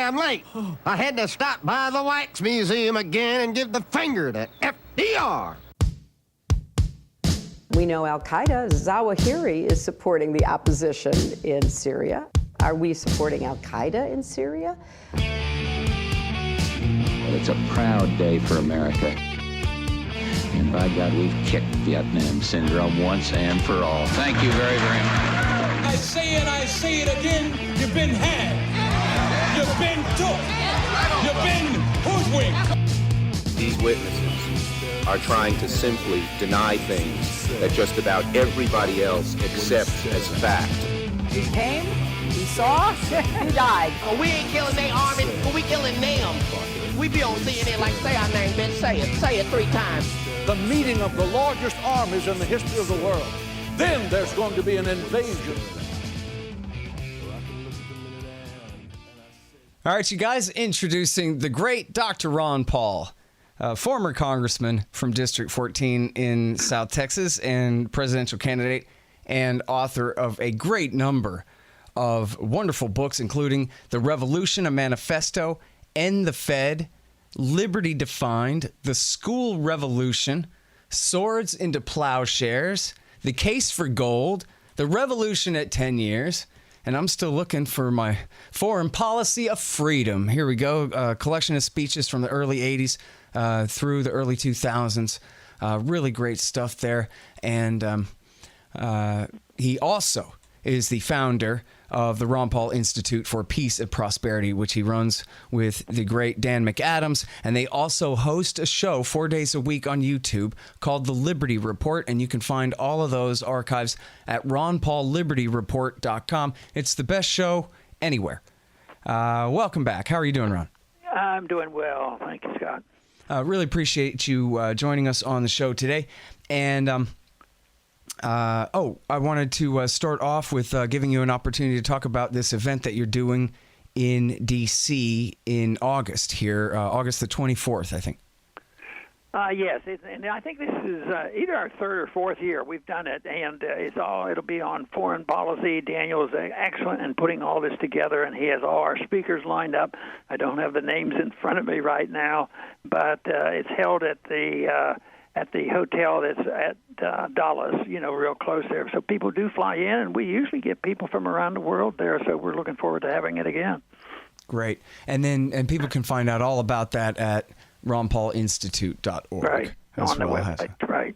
damn late. I had to stop by the Wax Museum again and give the finger to FDR. We know Al-Qaeda, Zawahiri is supporting the opposition in Syria. Are we supporting Al-Qaeda in Syria? Well, it's a proud day for America. And by God, we've kicked Vietnam syndrome once and for all. Thank you very, very much. I say it again, you've been had. You've been took. You've been hoodwinked. These witnesses are trying to simply deny things that just about everybody else accepts as fact. He came, he saw, he died. Well, we ain't killing their army, but we killing them. We be on CNN like, say our name, bitch, say it 3 times. The meeting of the largest armies in the history of the world. Then there's going to be an invasion. All right, you guys, introducing the great Dr. Ron Paul, former congressman from District 14 in South Texas and presidential candidate and author of a great number of wonderful books, including The Revolution, a Manifesto, End the Fed, Liberty Defined, The School Revolution, Swords into Plowshares, The Case for Gold, The Revolution at 10 Years, and I'm still looking for my Foreign Policy of Freedom. Here we go, a collection of speeches from the early 80s through the early 2000s. Really great stuff there. And he also is the founder of the Ron Paul Institute for Peace and Prosperity, which he runs with the great Dan McAdams. And they also host a show 4 days a week on YouTube called The Liberty Report. And you can find all of those archives at ronpaullibertyreport.com. It's the best show anywhere. Welcome back. How are you doing, Ron? I'm doing well. Thank you, Scott. Really appreciate you joining us on the show today. And I wanted to start off with giving you an opportunity to talk about this event that you're doing in D.C. in August here, August the 24th, I think. Yes, and I think this is either our 3rd or 4th year we've done it, and it'll be on foreign policy. Daniel is excellent in putting all this together, and he has all our speakers lined up. I don't have the names in front of me right now, but it's held at the hotel that's at Dallas, real close there. So people do fly in, and we usually get people from around the world there, so we're looking forward to having it again. Great. And people can find out all about that at ronpaulinstitute.org. Right, on the website, right.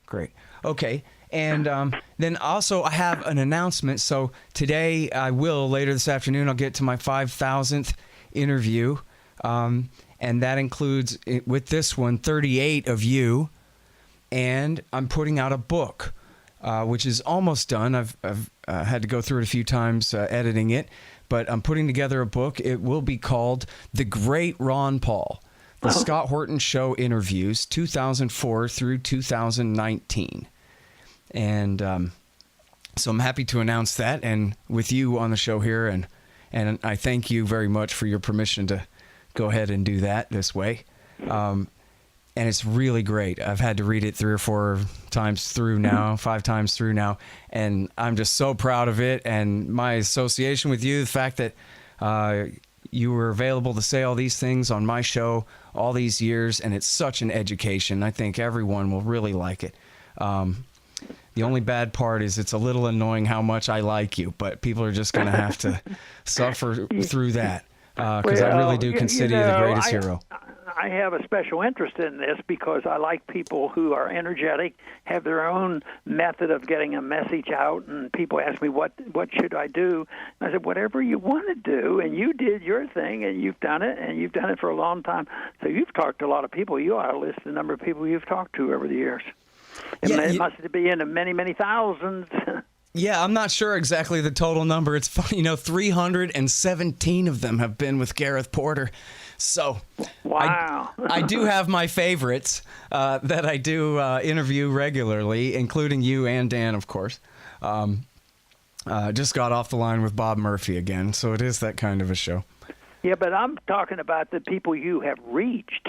Great. Okay. And then also I have an announcement. So today later this afternoon, I'll get to my 5,000th interview. And that includes, with this one, 38 of you. And I'm putting out a book, which is almost done. I've had to go through it a few times editing it, but I'm putting together a book. It will be called The Great Ron Paul, The Scott Horton Show Interviews, 2004 through 2019. And so I'm happy to announce that, and with you on the show here, and I thank you very much for your permission to go ahead and do that this way. And it's really great. I've had to read it 3 or 4 times through now, 5 times through now, and I'm just so proud of it. And my association with you, the fact that you were available to say all these things on my show all these years, and it's such an education. I think everyone will really like it. The only bad part is it's a little annoying how much I like you, but people are just going to have to suffer through that because I really do consider you the greatest hero. I have a special interest in this because I like people who are energetic, have their own method of getting a message out, and people ask me, what should I do? And I said, whatever you want to do, and you did your thing, and you've done it for a long time. So you've talked to a lot of people. You ought to list the number of people you've talked to over the years. It must be into many, many thousands. Yeah, I'm not sure exactly the total number. It's funny, 317 of them have been with Gareth Porter. So wow. I do have my favorites that I do interview regularly, including you and Dan, of course. Just got off the line with Bob Murphy again, so it is that kind of a show. Yeah, but I'm talking about the people you have reached.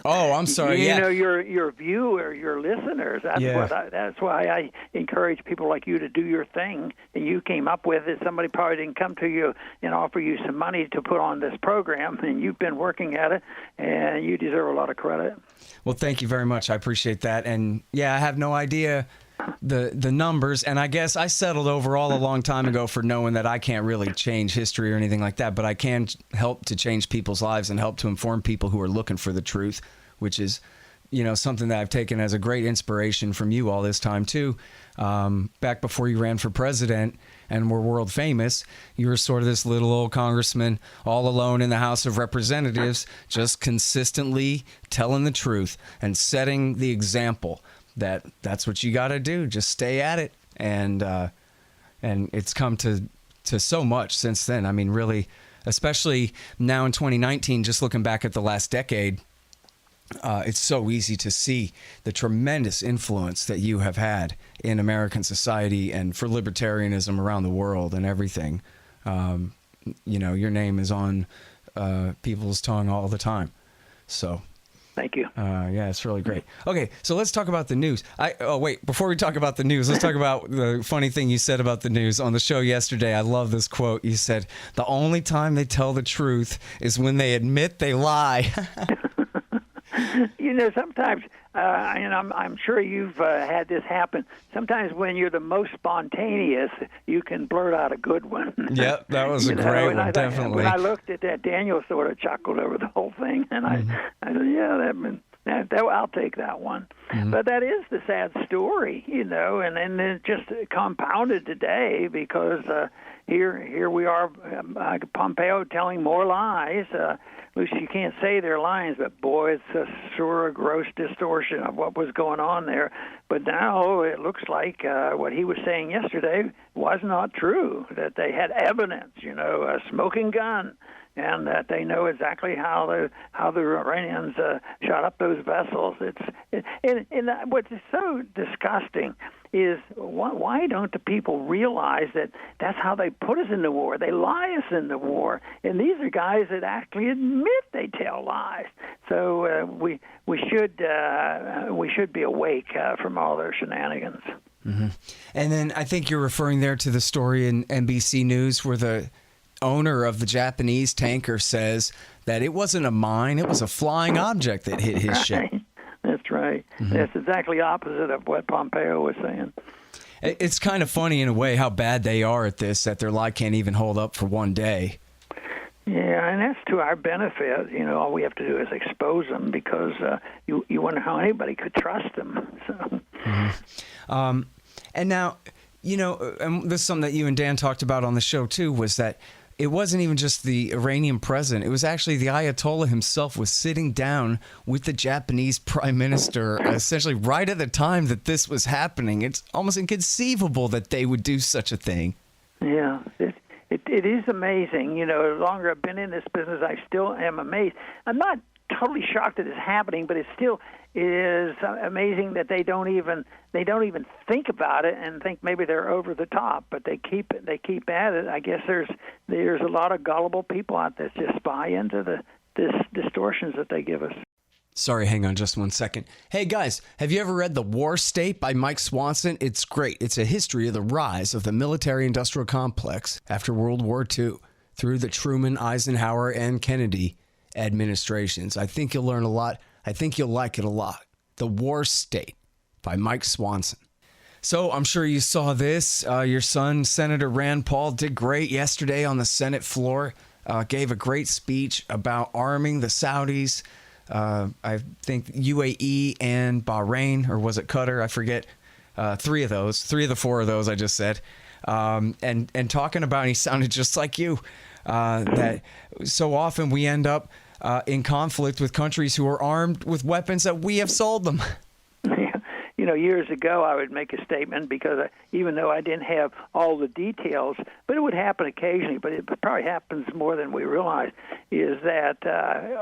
Oh, I'm sorry. You know, your viewer, your listeners. That's why I encourage people like you to do your thing. And you came up with it. Somebody probably didn't come to you and offer you some money to put on this program, and you've been working at it, and you deserve a lot of credit. Well, thank you very much. I appreciate that. And yeah, I have no idea the numbers, and I guess I settled overall a long time ago for knowing that I can't really change history or anything like that, but I can help to change people's lives and help to inform people who are looking for the truth, which is, you know, something that I've taken as a great inspiration from you all this time too. Back before you ran for president and were world famous, you were sort of this little old congressman all alone in the House of Representatives, just consistently telling the truth and setting the example that's what you got to do. Just stay at it. And it's come to so much since then. I mean, really, especially now in 2019, just looking back at the last decade, it's so easy to see the tremendous influence that you have had in American society and for libertarianism around the world and everything. You know, your name is on people's tongue all the time. So thank you. Yeah, it's really great. Okay, so let's talk about the news. Wait, before we talk about the news, let's talk about the funny thing you said about the news on the show yesterday. I love this quote. You said, "The only time they tell the truth is when they admit they lie." You know, sometimes, and I'm sure you've had this happen, sometimes when you're the most spontaneous, you can blurt out a good one. Yep, that was a great one, definitely. When I looked at that, Daniel sort of chuckled over the whole thing, and I said, yeah, I'll take that one. Mm-hmm. But that is the sad story, you know, and then it just compounded today because here we are, Pompeo telling more lies. At least you can't say they're lies, but boy, it's a sort of gross distortion of what was going on there. But now it looks like what he was saying yesterday was not true, that they had evidence, you know, a smoking gun, and that they know exactly how the Iranians shot up those vessels. And what's so disgusting is why don't the people realize that that's how they put us in the war? They lie us in the war, and these are guys that actually admit they tell lies. So we should be awake from all their shenanigans. Mm-hmm. And then I think you're referring there to the story in NBC News where the owner of the Japanese tanker says that it wasn't a mine, it was a flying object that hit his ship. That's right. Mm-hmm. That's exactly opposite of what Pompeo was saying. It's kind of funny in a way how bad they are at this, that their lie can't even hold up for one day. Yeah, and that's to our benefit. You know, all we have to do is expose them because you wonder how anybody could trust them. So. Mm-hmm. And now, you know, and this is something that you and Dan talked about on the show too, was that it wasn't even just the Iranian president. It was actually the Ayatollah himself was sitting down with the Japanese prime minister essentially right at the time that this was happening. It's almost inconceivable that they would do such a thing. Yeah, it is amazing. You know, the longer I've been in this business, I still am amazed. I'm not totally shocked that it's happening, but it still is amazing that they don't even think about it and think maybe they're over the top, but they keep at it. I guess there's a lot of gullible people out there that just buy into the distortions that they give us. Sorry, hang on just 1 second. Hey guys, have you ever read The War State by Mike Swanson? It's great. It's a history of the rise of the military-industrial complex after World War II through the Truman, Eisenhower, and Kennedy administrations. I think you'll learn a lot. I think you'll like it a lot. The War State by Mike Swanson. So I'm sure you saw this. Your son, Senator Rand Paul, did great yesterday on the Senate floor. Gave a great speech about arming the Saudis. I think UAE and Bahrain, or was it Qatar? I forget. Three of the four of those I just said. And talking about, he sounded just like you. That so often we end up in conflict with countries who are armed with weapons that we have sold them. You know, years ago I would make a statement because even though I didn't have all the details, but it would happen occasionally, but it probably happens more than we realize. is that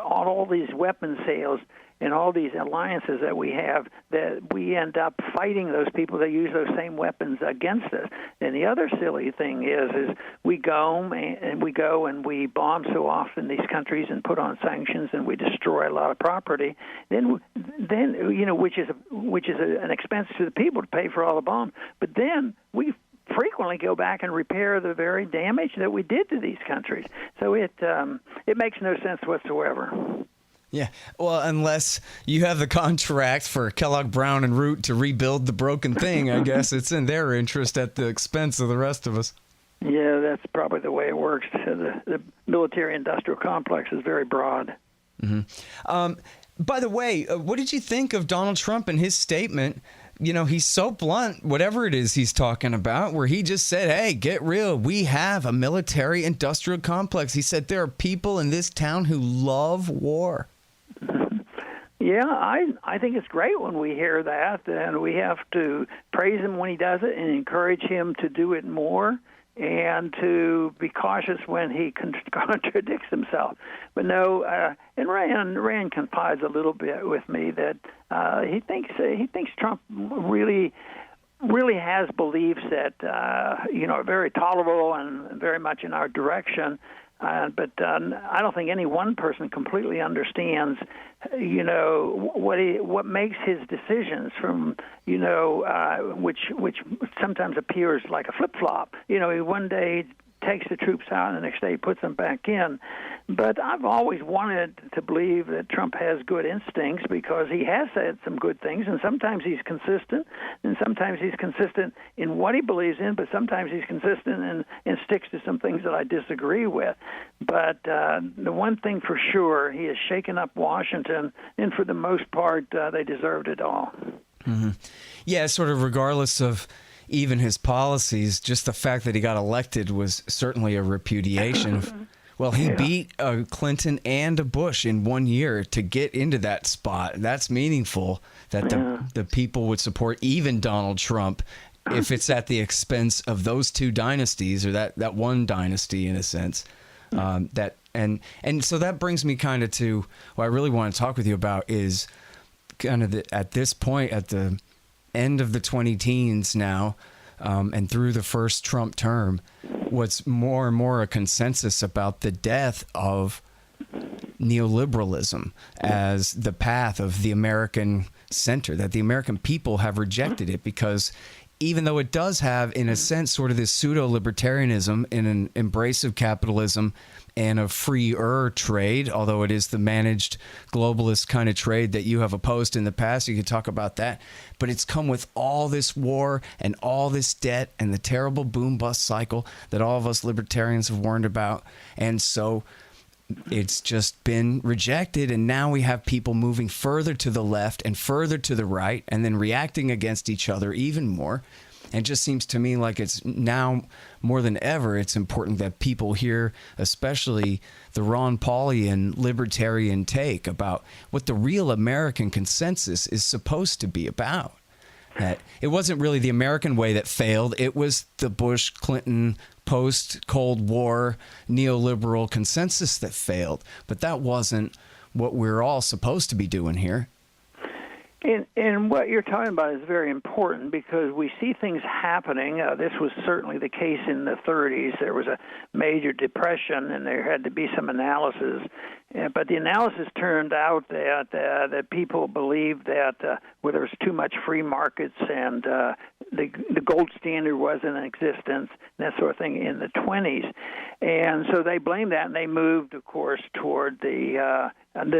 all these weapon sales and all these alliances that we have, that we end up fighting those people that use those same weapons against us. And the other silly thing is we go and we bomb so often these countries and put on sanctions and we destroy a lot of property. Then which is an expense to the people to pay for all the bombs. But then we frequently go back and repair the very damage that we did to these countries. So it makes no sense whatsoever. Yeah, well, unless you have the contract for Kellogg, Brown, and Root to rebuild the broken thing, I guess it's in their interest at the expense of the rest of us. Yeah, that's probably the way it works. The military-industrial complex is very broad. Mm-hmm. By the way, what did you think of Donald Trump and his statement? You know, he's so blunt, whatever it is he's talking about, where he just said, hey, get real. We have a military-industrial complex. He said there are people in this town who love war. Yeah, I think it's great when we hear that, and we have to praise him when he does it and encourage him to do it more and to be cautious when he contradicts himself. But no, and Rand confides a little bit with me that he thinks Trump really has beliefs that are very tolerable and very much in our direction. But I don't think any one person completely understands, what makes his decisions from, which sometimes appears like a flip-flop. He one day takes the troops out and the next day he puts them back in. But I've always wanted to believe that Trump has good instincts because he has said some good things, and sometimes he's consistent, and sometimes he's consistent in what he believes in, but sometimes he's consistent and sticks to some things that I disagree with. But the one thing for sure, he has shaken up Washington, and for the most part, they deserved it all. Mm-hmm. Yeah, sort of regardless of even his policies, just the fact that he got elected was certainly a repudiation of, well, he beat a Clinton and a Bush in 1 year to get into that spot. That's meaningful that the people would support even Donald Trump if it's at the expense of those two dynasties, or that one dynasty in a sense. And so that brings me kind of to what I really want to talk with you about is kind of at this point, at the end of the 2010s now, and through the first Trump term, what's more and more a consensus about the death of neoliberalism as the path of the American center, that the American people have rejected it because even though it does have, in a sense, sort of this pseudo-libertarianism in an embrace of capitalism and a freer trade, although it is the managed globalist kind of trade that you have opposed in the past, you could talk about that, but it's come with all this war and all this debt and the terrible boom-bust cycle that all of us libertarians have warned about, and so it's just been rejected, and now we have people moving further to the left and further to the right and then reacting against each other even more. And it just seems to me like it's now more than ever, it's important that people hear, especially the Ron Paulian libertarian take about what the real American consensus is supposed to be about. That it wasn't really the American way that failed. It was the Bush-Clinton post-Cold War neoliberal consensus that failed. But that wasn't what we're all supposed to be doing here. And what you're talking about is very important because we see things happening. This was certainly the case in the 30s. There was a major depression, and there had to be some analysis. But the analysis turned out that people believed that there was too much free markets and the gold standard wasn't in existence, that sort of thing, in the 20s. And so they blamed that, and they moved, of course, toward the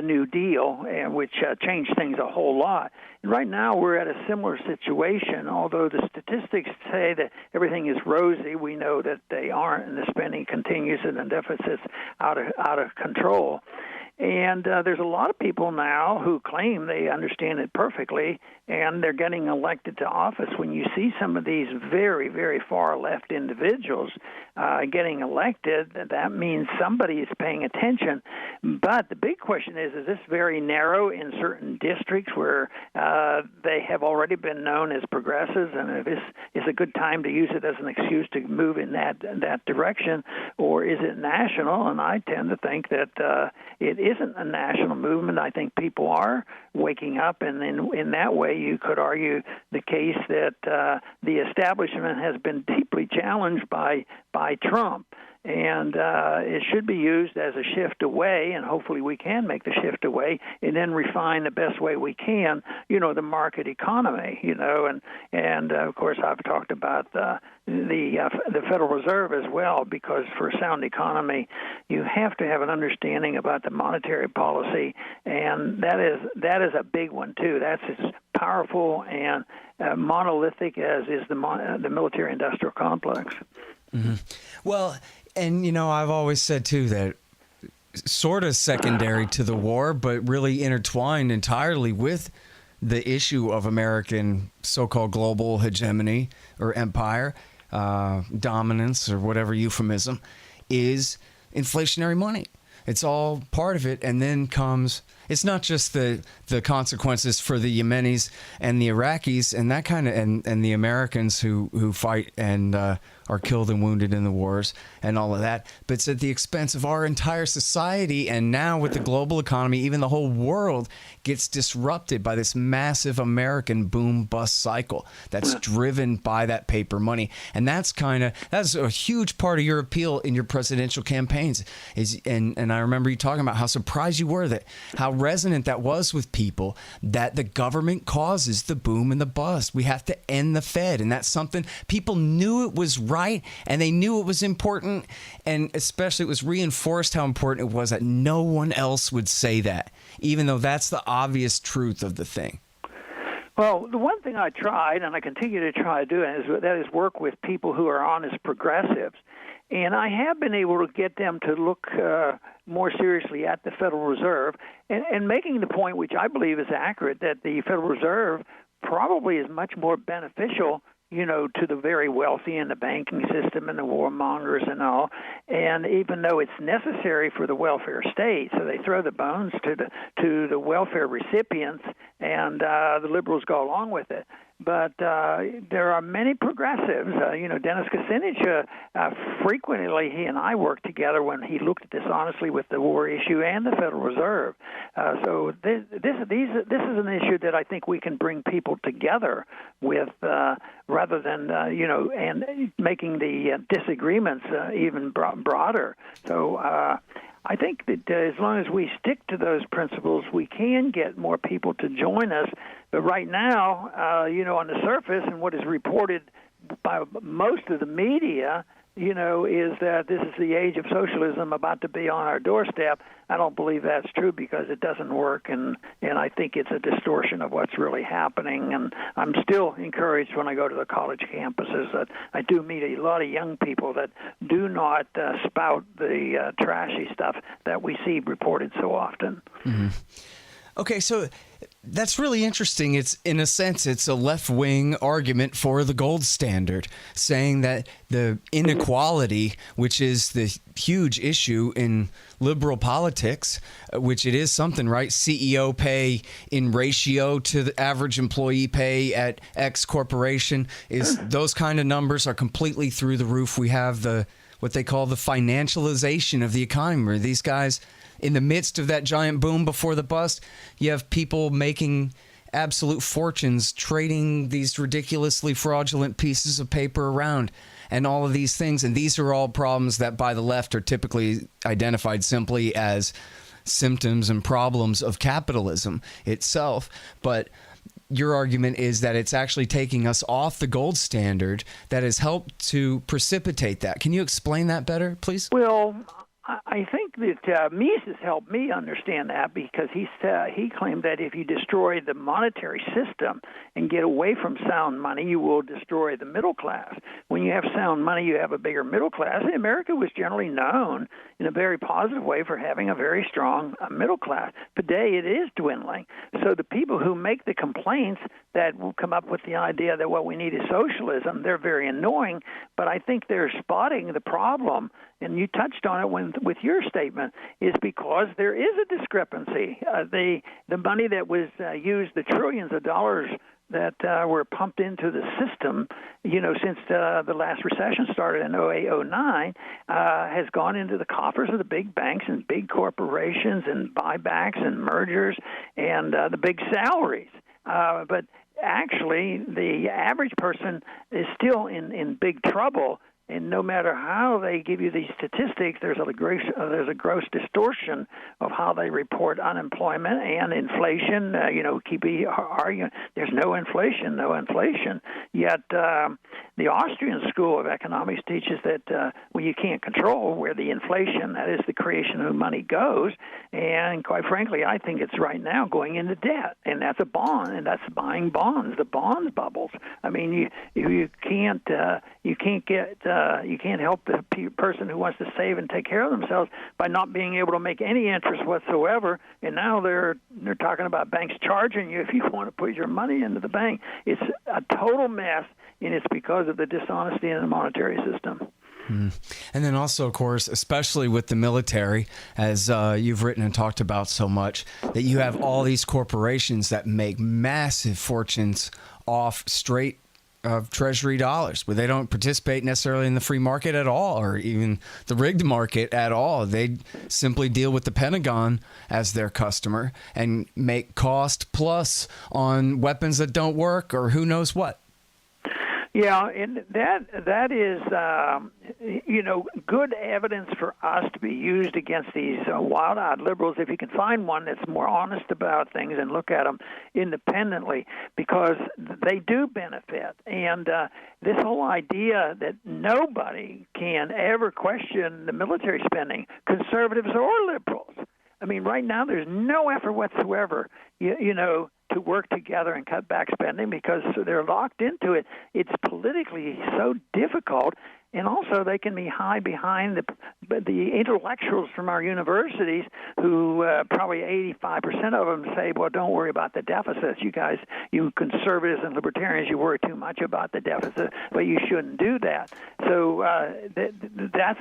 New Deal, which changed things a whole lot. And right now we're at a similar situation. Although the statistics say that everything is rosy, we know that they aren't, and the spending continues and the deficit's out of control. And there's a lot of people now who claim they understand it perfectly, and they're getting elected to office. When you see some of these very, very far-left individuals getting elected, that means somebody is paying attention. But the big question is this very narrow in certain districts where they have already been known as progressives, and if this is a good time to use it as an excuse to move in that direction, or is it national? And I tend to think that it isn't a national movement. I think people are waking up, and in that way you could argue the case that the establishment has been deeply challenged by Trump. And it should be used as a shift away, and hopefully we can make the shift away and then refine the best way we can, the market economy, and of course I've talked about the Federal Reserve as well, because for a sound economy you have to have an understanding about the monetary policy, and that is a big one too. That's as powerful and monolithic as is the military-industrial complex. Mm-hmm. Well, and I've always said too that sort of secondary to the war, but really intertwined entirely with the issue of American so-called global hegemony or empire, dominance or whatever euphemism, is inflationary money. It's all part of it, and then comes. It's not just the consequences for the Yemenis and the Iraqis and that kind of and the Americans who fight and are killed and wounded in the wars and all of that, but it's at the expense of our entire society. And now with the global economy, even the whole world gets disrupted by this massive American boom bust cycle that's driven by that paper money. And that's a huge part of your appeal in your presidential campaigns. And I remember you talking about how surprised you were how resonant that was with people, that the government causes the boom and the bust. We have to end the Fed. And that's something people knew it was right, and they knew it was important. And especially it was reinforced how important it was that no one else would say that, even though that's the obvious truth of the thing. Well, the one thing I tried, and I continue to try to do, is work with people who are honest progressives. And I have been able to get them to look more seriously at the Federal Reserve and making the point, which I believe is accurate, that the Federal Reserve probably is much more beneficial, to the very wealthy in the banking system and the warmongers and all. And even though it's necessary for the welfare state, so they throw the bones to the welfare recipients, and the liberals go along with it. But there are many progressives. Dennis Kucinich, frequently he and I worked together when he looked at this honestly with the war issue and the Federal Reserve. So this is an issue that I think we can bring people together with, rather than and making the disagreements even broader. So I think that as long as we stick to those principles, we can get more people to join us. But right now, on the surface, and what is reported by most of the media, is that this is the age of socialism about to be on our doorstep. I don't believe that's true, because it doesn't work, and I think it's a distortion of what's really happening. And I'm still encouraged when I go to the college campuses that I do meet a lot of young people that do not spout the trashy stuff that we see reported so often. Mm-hmm. Okay, so that's really interesting. It's, in a sense, it's a left-wing argument for the gold standard, saying that the inequality, which is the huge issue in liberal politics, which it is something, right? CEO pay in ratio to the average employee pay at X corporation, is those kind of numbers are completely through the roof. We have what they call the financialization of the economy, where these guys, in the midst of that giant boom before the bust, you have people making absolute fortunes trading these ridiculously fraudulent pieces of paper around and all of these things. And these are all problems that by the left are typically identified simply as symptoms and problems of capitalism itself. But your argument is that it's actually taking us off the gold standard that has helped to precipitate that. Can you explain that better, please? Well, I think think that Mises helped me understand that because he claimed that if you destroy the monetary system and get away from sound money, you will destroy the middle class. When you have sound money, you have a bigger middle class. And America was generally known in a very positive way for having a very strong middle class. Today, it is dwindling. So the people who make the complaints that will come up with the idea that what we need is socialism, they're very annoying, but I think they're spotting the problem, and you touched on it with your statement, is because there is a discrepancy. The money that was used, the trillions of dollars that were pumped into the system, since the last recession started in 08-09, has gone into the coffers of the big banks and big corporations and buybacks and mergers and the big salaries. But actually, the average person is still in big trouble. And no matter how they give you these statistics, there's a gross distortion of how they report unemployment and inflation. Keep arguing there's no inflation. Yet the Austrian School of Economics teaches that you can't control where the inflation, that is the creation of money, goes. And quite frankly, I think it's right now going into debt, and that's a bond, and that's buying bonds. The bonds bubbles. I mean, you can't help the person who wants to save and take care of themselves by not being able to make any interest whatsoever. And now they're talking about banks charging you if you want to put your money into the bank. It's a total mess, and it's because of the dishonesty in the monetary system. And then also, of course, especially with the military, as you've written and talked about so much, that you have all these corporations that make massive fortunes off straight of Treasury dollars, where they don't participate necessarily in the free market at all, or even the rigged market at all. They simply deal with the Pentagon as their customer and make cost plus on weapons that don't work or who knows what. Yeah, and that is, good evidence for us to be used against these wild-eyed liberals. If you can find one that's more honest about things and look at them independently, because they do benefit. And this whole idea that nobody can ever question the military spending, conservatives or liberals. I mean, right now there's no effort whatsoever, to work together and cut back spending because they're locked into it. It's politically so difficult, and also they can be high behind the intellectuals from our universities who probably 85% of them say, well, don't worry about the deficits. You guys, you conservatives and libertarians, you worry too much about the deficit, but you shouldn't do that. So that's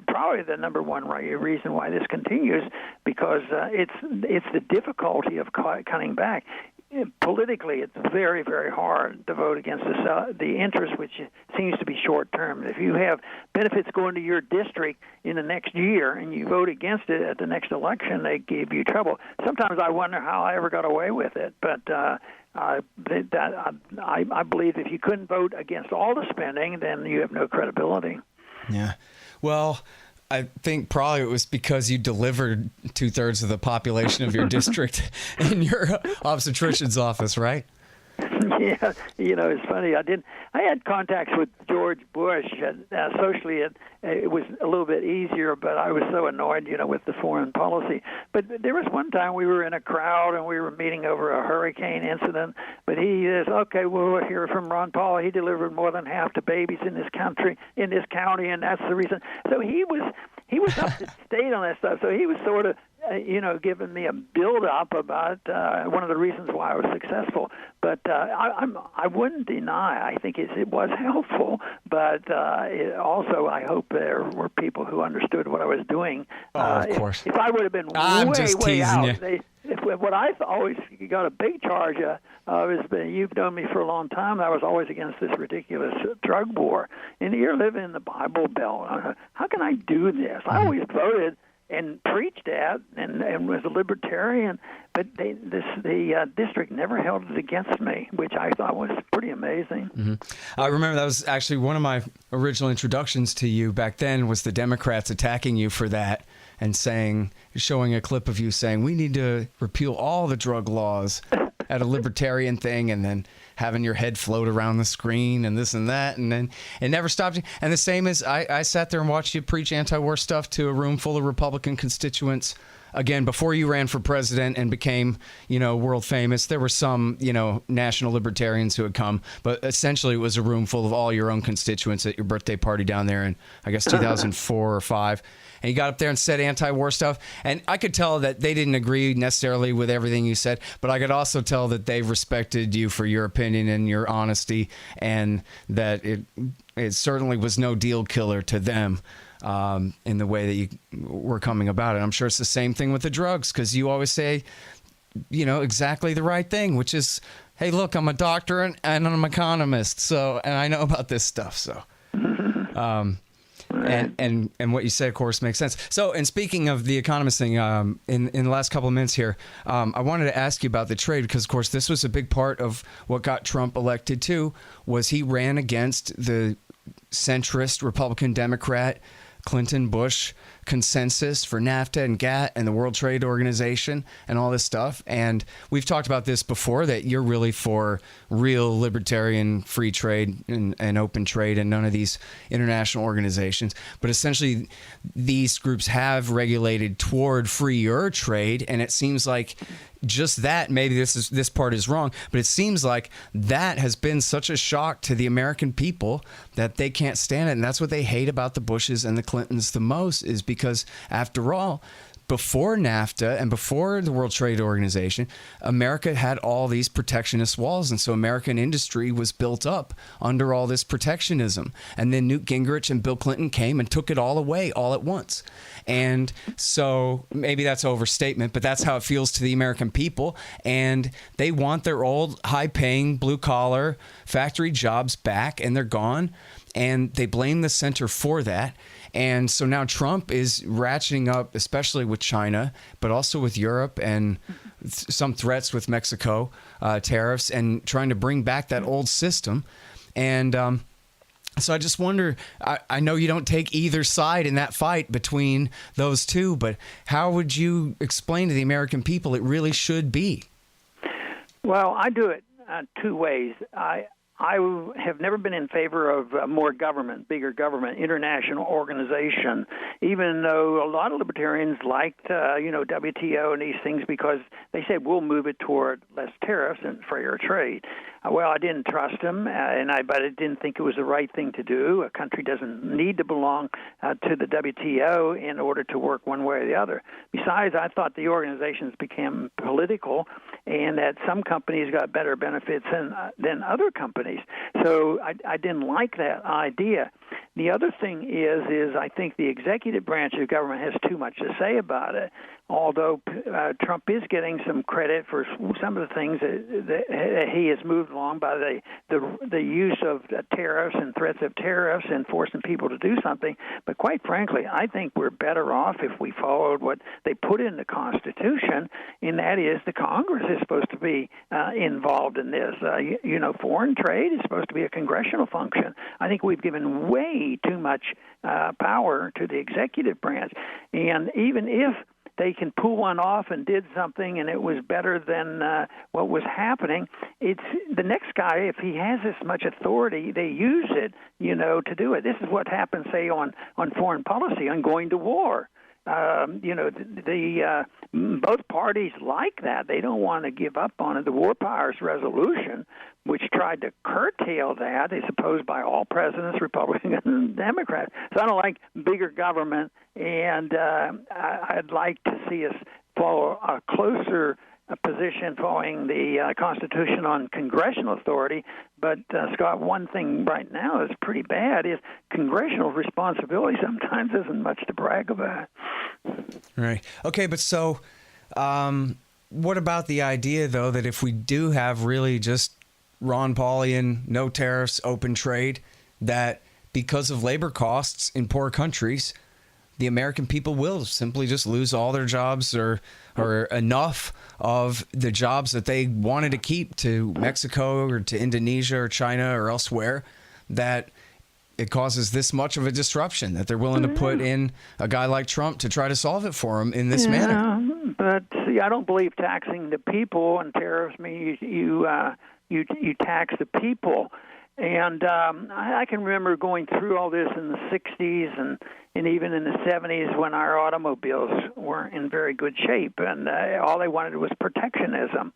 probably the number one reason why this continues, because it's the difficulty of cutting back. Politically, it's very, very hard to vote against the interest, which seems to be short-term. If you have benefits going to your district in the next year and you vote against it at the next election, they give you trouble. Sometimes I wonder how I ever got away with it, but I believe if you couldn't vote against all the spending, then you have no credibility. Yeah. Well, I think probably it was because you delivered 2/3 of the population of your district in your obstetrician's office, right? Yeah, it's funny. I had contacts with George Bush. Socially, it was a little bit easier, but I was so annoyed, with the foreign policy. But there was one time we were in a crowd and we were meeting over a hurricane incident. But he says, "Okay, we'll hear from Ron Paul. He delivered more than half the babies in this county, and that's the reason." So he was up to date on that stuff. So he was sort of giving me a build-up about one of the reasons why I was successful. But I wouldn't deny. I think it was helpful. But also, I hope there were people who understood what I was doing. Of course. If I would have been way out, what I always got a big charge of is that you've known me for a long time. I was always against this ridiculous drug war. And you're living in the Bible Belt. How can I do this? I always voted and preached at and was a libertarian, but the district never held it against me, which I thought was pretty amazing. Mm-hmm. I remember that was actually one of my original introductions to you back then, was the Democrats attacking you for that and showing a clip of you saying, we need to repeal all the drug laws. at a libertarian thing and then having your head float around the screen and this and that, and then it never stopped you. And the same as I sat there and watched you preach anti-war stuff to a room full of Republican constituents. Again, before you ran for president and became, world famous, there were some, national libertarians who had come, but essentially it was a room full of all your own constituents at your birthday party down there in, I guess, 2004 or 5. And you got up there and said anti-war stuff. And I could tell that they didn't agree necessarily with everything you said, but I could also tell that they respected you for your opinion and your honesty, and that it certainly was no deal killer to them. In the way that you were coming about it. I'm sure it's the same thing with the drugs, because you always say, exactly the right thing, which is, hey, look, I'm a doctor and I'm an economist, and I know about this stuff. So, and what you say, of course, makes sense. So, and speaking of the economist thing, in the last couple of minutes here, I wanted to ask you about the trade, because, of course, this was a big part of what got Trump elected too, was he ran against the centrist Republican Democrat Clinton-Bush consensus for NAFTA and GATT and the World Trade Organization and all this stuff. And we've talked about this before, that you're really for real libertarian free trade and open trade and none of these international organizations. But essentially, these groups have regulated toward freer trade, and it seems like just that, maybe this part is wrong, but it seems like that has been such a shock to the American people that they can't stand it. And that's what they hate about the Bushes and the Clintons the most, is because, after all, before NAFTA and before the World Trade Organization, America had all these protectionist walls. And so American industry was built up under all this protectionism. And then Newt Gingrich and Bill Clinton came and took it all away all at once. And so maybe that's overstatement, but that's how it feels to the American people. And they want their old high-paying blue-collar factory jobs back, and they're gone. And they blame the center for that. And so now Trump is ratcheting up, especially with China, but also with Europe and some threats with Mexico, tariffs, and trying to bring back that old system. And so I just wonder, I know you don't take either side in that fight between those two, but how would you explain to the American people it really should be? Well, I do it two ways. I have never been in favor of more government, bigger government, international organization, even though a lot of libertarians liked, WTO and these things, because they said we'll move it toward less tariffs and freer trade. Well, I didn't trust them, but I didn't think it was the right thing to do. A country doesn't need to belong to the WTO in order to work one way or the other. Besides, I thought the organizations became political, and that some companies got better benefits than other companies. So I didn't like that idea. The other thing is I think the executive branch of government has too much to say about it. Although Trump is getting some credit for some of the things that he has moved along by the use of tariffs and threats of tariffs and forcing people to do something. But quite frankly, I think we're better off if we followed what they put in the Constitution, and that is the Congress is supposed to be involved in this. Foreign trade is supposed to be a congressional function. I think we've given way too much power to the executive branch. And even if they can pull one off and did something and it was better than what was happening, it's the next guy, if he has this much authority, they use it, to do it. This is what happens, say, on foreign policy, on going to war. Both parties like that. They don't want to give up on it. The War Powers Resolution, which tried to curtail that, is opposed by all presidents, Republicans and Democrats. So I don't like bigger government, and I'd like to see us follow a closer position following the Constitution on congressional authority. But, Scott, one thing right now is pretty bad is congressional responsibility sometimes isn't much to brag about. Right. Okay, but so what about the idea, though, that if we do have really just Ron Paulian, no tariffs, open trade, that because of labor costs in poor countries, the American people will simply just lose all their jobs or enough of the jobs that they wanted to keep to Mexico or to Indonesia or China or elsewhere, that it causes this much of a disruption that they're willing to put in a guy like Trump to try to solve it for them in this manner. But see, I don't believe taxing the people and tariffs mean you tax the people. And I can remember going through all this in the 60s and even in the 70s when our automobiles weren't in very good shape, and all they wanted was protectionism.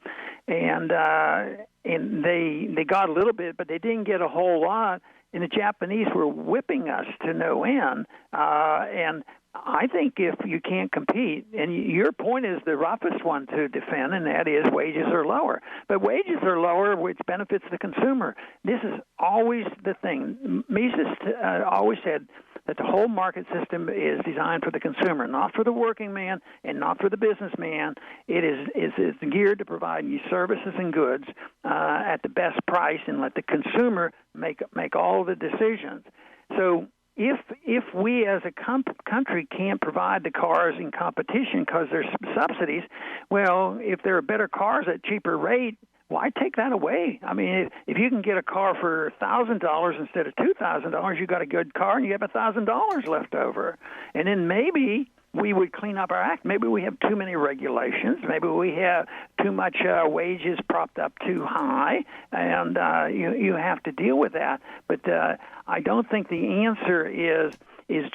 And they got a little bit, but they didn't get a whole lot. And the Japanese were whipping us to no end. And I think if you can't compete, and your point is the roughest one to defend, and that is wages are lower. But wages are lower, which benefits the consumer. This is always the thing. Mises always said that the whole market system is designed for the consumer, not for the working man and not for the businessman. It is geared to provide you services and goods at the best price and let the consumer make all the decisions. So if we as a country can't provide the cars in competition because there's subsidies, well, if there are better cars at cheaper rate, why take that away? I mean, if you can get a car for $1,000 instead of $2,000, you got a good car and you have $1,000 left over. And then maybe we would clean up our act. Maybe we have too many regulations. Maybe we have too much wages propped up too high, and you have to deal with that. But I don't think the answer is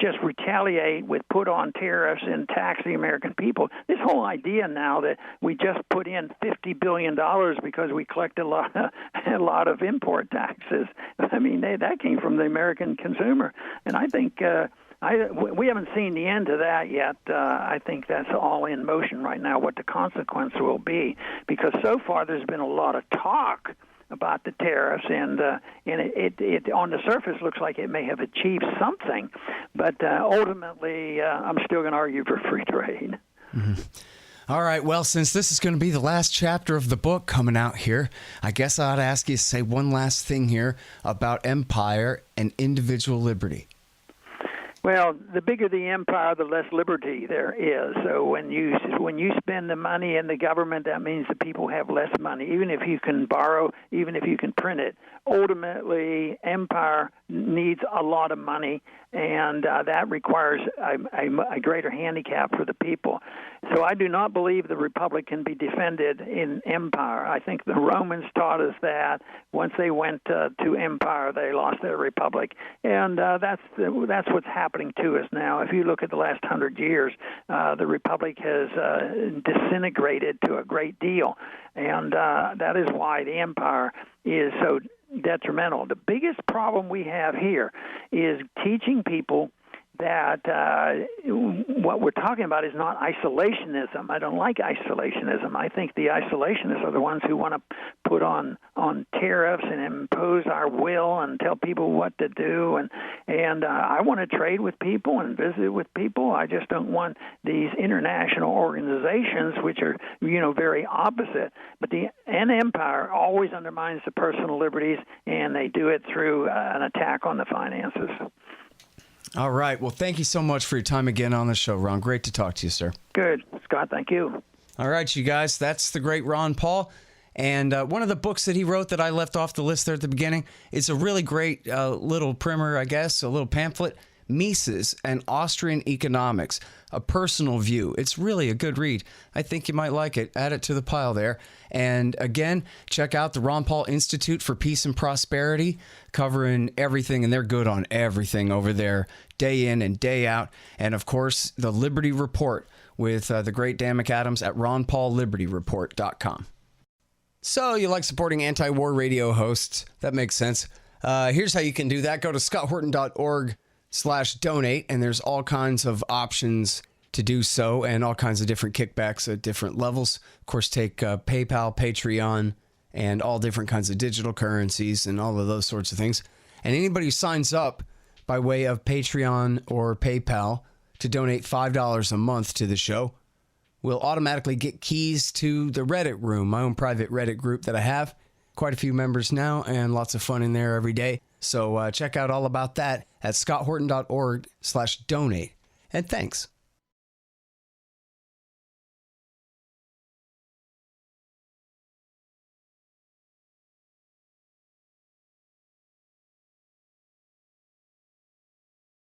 just retaliate with put on tariffs and tax the American people. This whole idea now that we just put in $50 billion because we collect a lot of import taxes, I mean, that came from the American consumer. And I think we haven't seen the end of that yet. I think that's all in motion right now, what the consequence will be. Because so far there's been a lot of talk about the tariffs, and it on the surface looks like it may have achieved something, but ultimately I'm still going to argue for free trade. Mm-hmm. All right, well, since this is going to be the last chapter of the book coming out here, I guess I ought to ask you to say one last thing here about empire and individual liberty. Well, the bigger the empire, the less liberty there is. So when you spend the money in the government, that means the people have less money. Even if you can borrow, even if you can print it, ultimately empire needs a lot of money, and that requires a greater handicap for the people. So I do not believe the republic can be defended in empire. I think the Romans taught us that once they went to empire, they lost their republic, and that's what's happening to us now. If you look at the last 100 years, the republic has disintegrated to a great deal, and that is why the empire is so detrimental. The biggest problem we have here is teaching people that what we're talking about is not isolationism. I don't like isolationism. I think the isolationists are the ones who want to put on tariffs and impose our will and tell people what to do. And I want to trade with people and visit with people. I just don't want these international organizations, which are very opposite. But an empire always undermines the personal liberties, and they do it through an attack on the finances. All right. Well, thank you so much for your time again on the show, Ron. Great to talk to you, sir. Good. Scott, thank you. All right, you guys. That's the great Ron Paul. And one of the books that he wrote that I left off the list there at the beginning is a really great little primer, I guess, a little pamphlet, Mises and Austrian Economics, a personal view. It's really a good read. I think you might like it. Add it to the pile there. And again, check out the Ron Paul Institute for Peace and Prosperity, covering everything, and they're good on everything over there, day in and day out. And of course, the Liberty Report with the great Dan McAdams at ronpaullibertyreport.com. So you like supporting anti-war radio hosts? That makes sense. Here's how you can do that. Go to scotthorton.org/donate, and there's all kinds of options to do so and all kinds of different kickbacks at different levels. Of course, take PayPal, Patreon, and all different kinds of digital currencies and all of those sorts of things. And anybody who signs up by way of Patreon or PayPal to donate $5 a month to the show will automatically get keys to the Reddit room, my own private Reddit group that I have. Quite a few members now and lots of fun in there every day. So check out all about that at scotthorton.org/donate. And thanks.